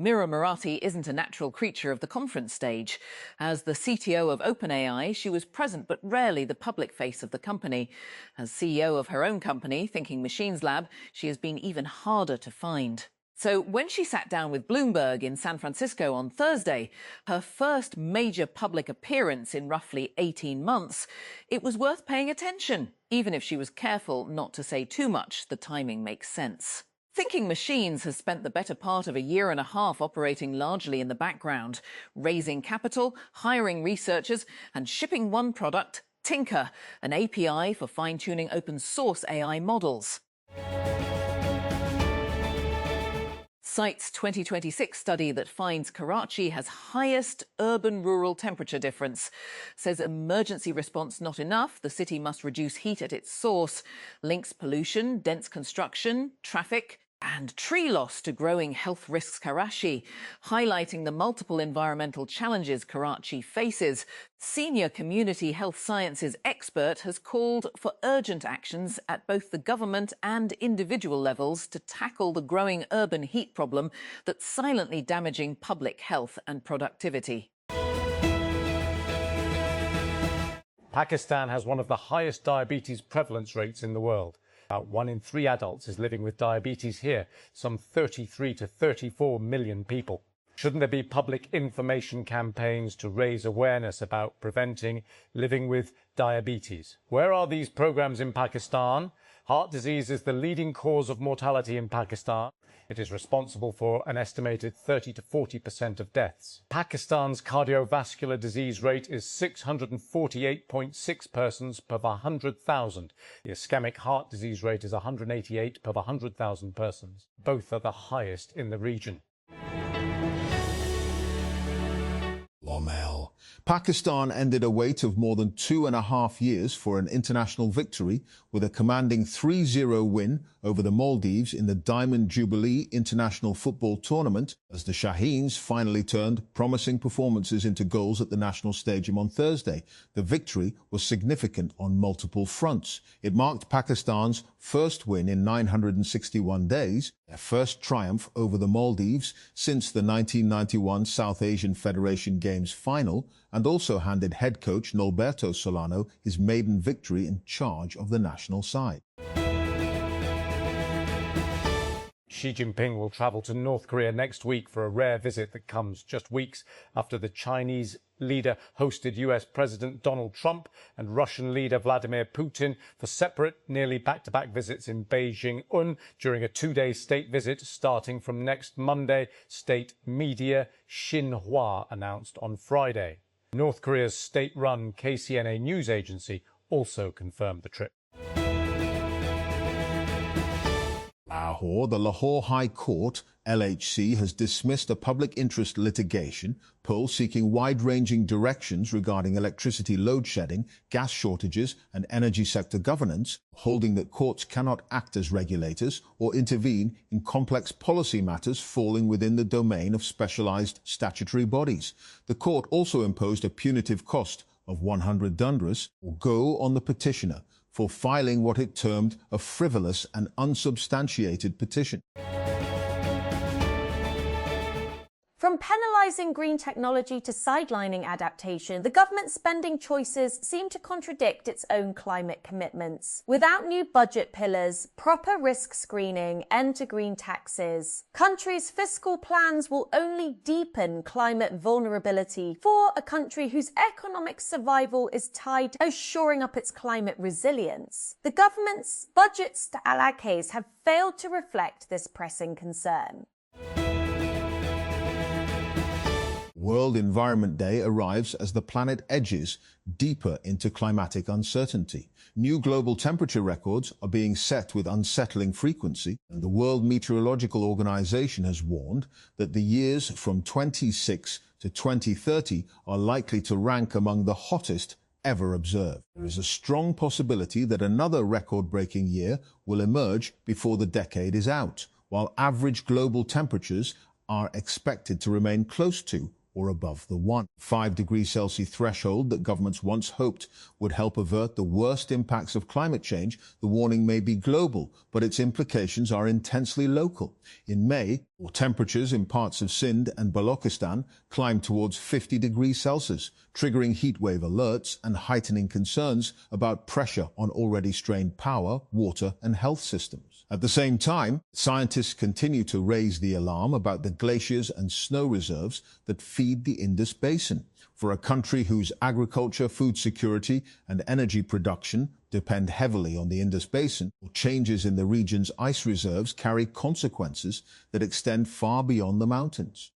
Mira Murati isn't a natural creature of the conference stage. As the CTO of OpenAI, she was present but rarely the public face of the company. As CEO of her own company, Thinking Machines Lab, she has been even harder to find. So when she sat down with Bloomberg in San Francisco on Thursday, her first major public appearance in roughly 18 months, it was worth paying attention. Even if she was careful not to say too much, the timing makes sense. Thinking Machines has spent the better part of a year and a half operating largely in the background, raising capital, hiring researchers, and shipping one product, Tinker, an API for fine-tuning open-source AI models. Cite's 2026 study that finds Karachi has highest urban-rural temperature difference. Says emergency response not enough, the city must reduce heat at its source. Links pollution, dense construction, traffic and tree loss to growing health risks Karachi, highlighting the multiple environmental challenges Karachi faces. Senior community health sciences expert has called for urgent actions at both the government and individual levels to tackle the growing urban heat problem that's silently damaging public health and productivity. Pakistan has one of the highest diabetes prevalence rates in the world. About 1 in 3 adults is living with diabetes here, some 33 to 34 million people. Shouldn't there be public information campaigns to raise awareness about preventing living with diabetes? Where are these programs in Pakistan? Heart disease is the leading cause of mortality in Pakistan. It is responsible for an estimated 30 to 40% of deaths. Pakistan's cardiovascular disease rate is 648.6 persons per 100,000. The ischemic heart disease rate is 188 per 100,000 persons. Both are the highest in the region. Pakistan ended a wait of more than 2.5 years for an international victory with a commanding 3-0 win over the Maldives in the Diamond Jubilee International Football Tournament as the Shaheens finally turned promising performances into goals at the National Stadium on Thursday. The victory was significant on multiple fronts. It marked Pakistan's first win in 961 days, their first triumph over the Maldives since the 1991 South Asian Federation Games final, and also handed head coach Norberto Solano his maiden victory in charge of the national side. Xi Jinping will travel to North Korea next week for a rare visit that comes just weeks after the Chinese leader hosted US President Donald Trump and Russian leader Vladimir Putin for separate, nearly back-to-back visits in Beijing during a 2-day state visit starting from next Monday, state media Xinhua announced on Friday. North Korea's state-run KCNA news agency also confirmed the trip. Lahore, the Lahore High Court, LHC, has dismissed a public interest litigation poll seeking wide-ranging directions regarding electricity load shedding, gas shortages and energy sector governance, holding that courts cannot act as regulators or intervene in complex policy matters falling within the domain of specialized statutory bodies. The court also imposed a punitive cost of 100 dandras, or go, on the petitioner for filing what it termed a frivolous and unsubstantiated petition. From penalising green technology to sidelining adaptation, the government's spending choices seem to contradict its own climate commitments. Without new budget pillars, proper risk screening, end to green taxes, countries' fiscal plans will only deepen climate vulnerability for a country whose economic survival is tied to shoring up its climate resilience. The government's budget alaques have failed to reflect this pressing concern. World Environment Day arrives as the planet edges deeper into climatic uncertainty. New global temperature records are being set with unsettling frequency, and the World Meteorological Organization has warned that the years from 26 to 2030 are likely to rank among the hottest ever observed. There is a strong possibility that another record-breaking year will emerge before the decade is out, while average global temperatures are expected to remain close to or above the 1.5 degrees Celsius threshold that governments once hoped would help avert the worst impacts of climate change. The warning may be global, but its implications are intensely local. In May, Temperatures in parts of Sindh and Balochistan climbed towards 50 degrees Celsius, triggering heatwave alerts and heightening concerns about pressure on already strained power, water and health systems. At the same time, scientists continue to raise the alarm about the glaciers and snow reserves that feed the Indus Basin. For a country whose agriculture, food security and energy production depend heavily on the Indus Basin, changes in the region's ice reserves carry consequences that extend far beyond the mountains.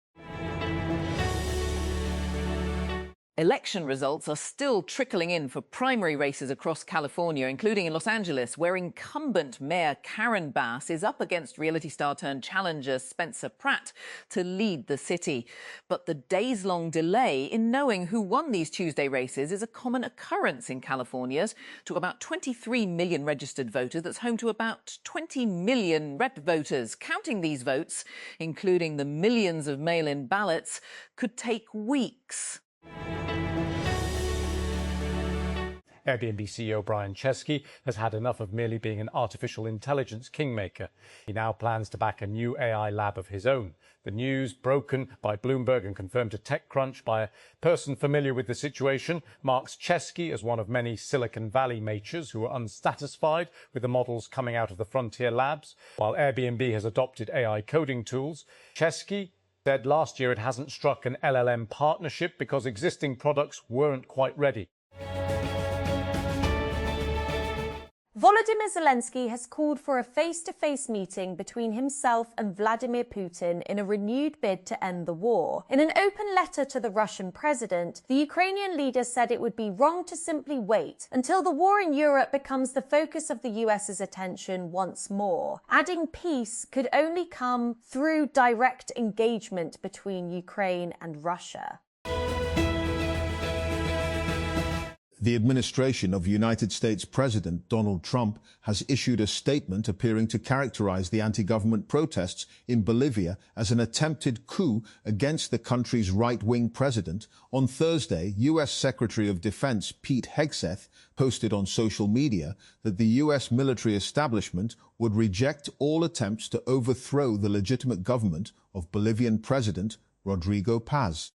Election results are still trickling in for primary races across California, including in Los Angeles, where incumbent Mayor Karen Bass is up against reality star turned challenger Spencer Pratt to lead the city. But the days-long delay in knowing who won these Tuesday races is a common occurrence in California's to about 23 million registered voters. That's home to about 20 million red voters. Counting these votes, including the millions of mail-in ballots, could take weeks. Airbnb CEO Brian Chesky has had enough of merely being an artificial intelligence kingmaker. He now plans to back a new AI lab of his own. The news, broken by Bloomberg and confirmed to TechCrunch by a person familiar with the situation, marks Chesky as one of many Silicon Valley matures who are unsatisfied with the models coming out of the frontier labs. While Airbnb has adopted AI coding tools, Chesky said last year it hasn't struck an LLM partnership because existing products weren't quite ready. Volodymyr Zelensky has called for a face-to-face meeting between himself and Vladimir Putin in a renewed bid to end the war. In an open letter to the Russian president, the Ukrainian leader said it would be wrong to simply wait until the war in Europe becomes the focus of the US's attention once more, adding peace could only come through direct engagement between Ukraine and Russia. The administration of United States President Donald Trump has issued a statement appearing to characterize the anti-government protests in Bolivia as an attempted coup against the country's right-wing president. On Thursday, U.S. Secretary of Defense Pete Hegseth posted on social media that the U.S. military establishment would reject all attempts to overthrow the legitimate government of Bolivian President Rodrigo Paz.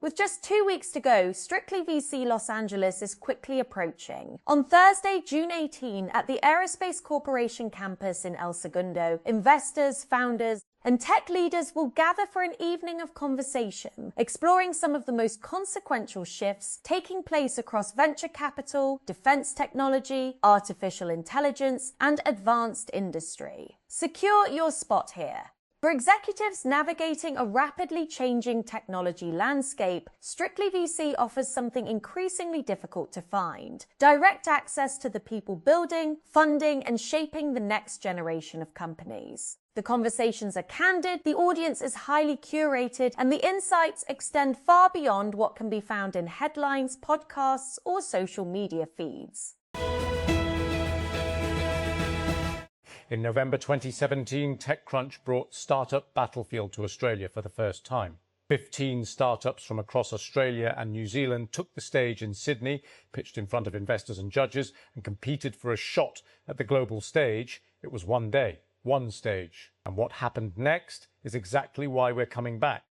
With just 2 weeks to go, Strictly VC Los Angeles is quickly approaching. On Thursday, June 18, at the Aerospace Corporation campus in El Segundo, investors, founders, and tech leaders will gather for an evening of conversation, exploring some of the most consequential shifts taking place across venture capital, defense technology, artificial intelligence, and advanced industry. Secure your spot here. For executives navigating a rapidly changing technology landscape, Strictly VC offers something increasingly difficult to find: direct access to the people building, funding, and shaping the next generation of companies. The conversations are candid, the audience is highly curated, and the insights extend far beyond what can be found in headlines, podcasts, or social media feeds. In November 2017, TechCrunch brought Startup Battlefield to Australia for the first time. 15 startups from across Australia and New Zealand took the stage in Sydney, pitched in front of investors and judges, and competed for a shot at the global stage. It was one day, one stage. And what happened next is exactly why we're coming back.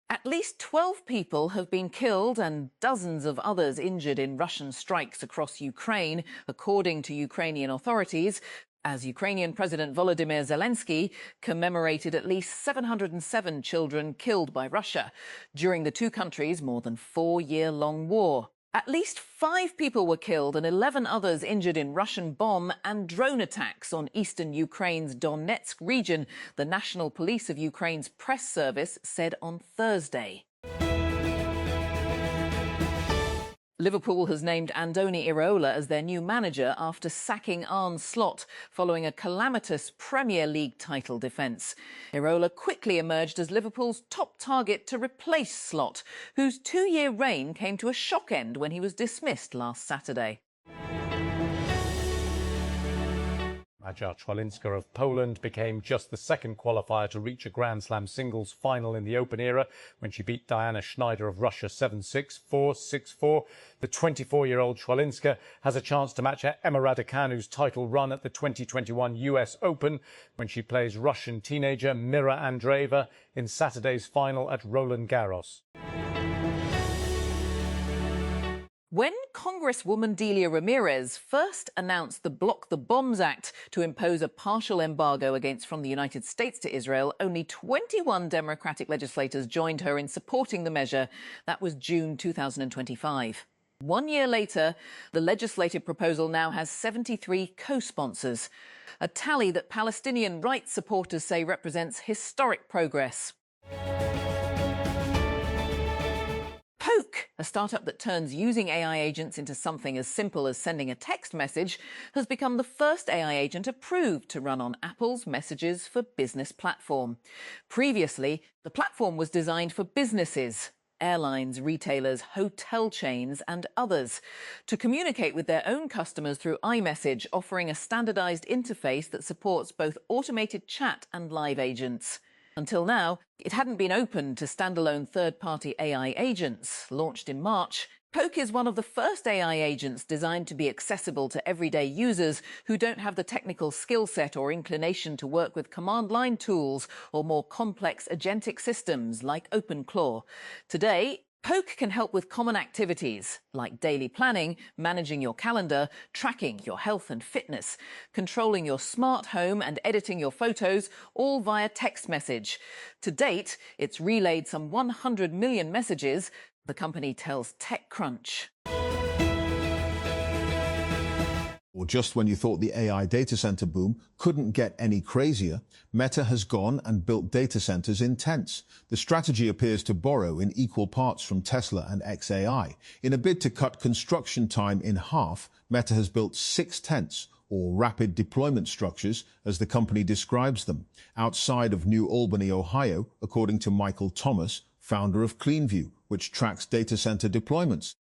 At least 12 people have been killed and dozens of others injured in Russian strikes across Ukraine, according to Ukrainian authorities, as Ukrainian President Volodymyr Zelensky commemorated at least 707 children killed by Russia during the two countries' more than 4-year-long war. At least 5 people were killed and 11 others injured in Russian bomb and drone attacks on eastern Ukraine's Donetsk region, the National Police of Ukraine's press service said on Thursday. Liverpool has named Andoni Iraola as their new manager after sacking Arne Slot following a calamitous Premier League title defence. Iraola quickly emerged as Liverpool's top target to replace Slot, whose 2-year reign came to a shock end when he was dismissed last Saturday. Maja Trwalinska of Poland became just the second qualifier to reach a Grand Slam singles final in the Open era when she beat Diana Schneider of Russia 7-6, 4-6-4. The 24-year-old Trwalinska has a chance to match Emma Raducanu's title run at the 2021 US Open when she plays Russian teenager Mira Andreeva in Saturday's final at Roland Garros. When Congresswoman Delia Ramirez first announced the Block the Bombs Act to impose a partial embargo from the United States to Israel, only 21 Democratic legislators joined her in supporting the measure. That was June 2025. 1 year later, the legislative proposal now has 73 co-sponsors, a tally that Palestinian rights supporters say represents historic progress. Poke, a startup that turns using AI agents into something as simple as sending a text message, has become the first AI agent approved to run on Apple's Messages for Business platform. Previously, the platform was designed for businesses, airlines, retailers, hotel chains and others, to communicate with their own customers through iMessage, offering a standardized interface that supports both automated chat and live agents. Until now, it hadn't been open to standalone third-party AI agents. Launched in March, Poke is one of the first AI agents designed to be accessible to everyday users who don't have the technical skill set or inclination to work with command line tools or more complex agentic systems like OpenClaw. Today, Poke can help with common activities like daily planning, managing your calendar, tracking your health and fitness, controlling your smart home and editing your photos, all via text message. To date, it's relayed some 100 million messages, the company tells TechCrunch. Or just when you thought the AI data center boom couldn't get any crazier, Meta has gone and built data centers in tents. The strategy appears to borrow in equal parts from Tesla and xAI. In a bid to cut construction time in half, Meta has built 6 tents, or rapid deployment structures, as the company describes them, outside of New Albany, Ohio, according to Michael Thomas, founder of CleanView, which tracks data center deployments.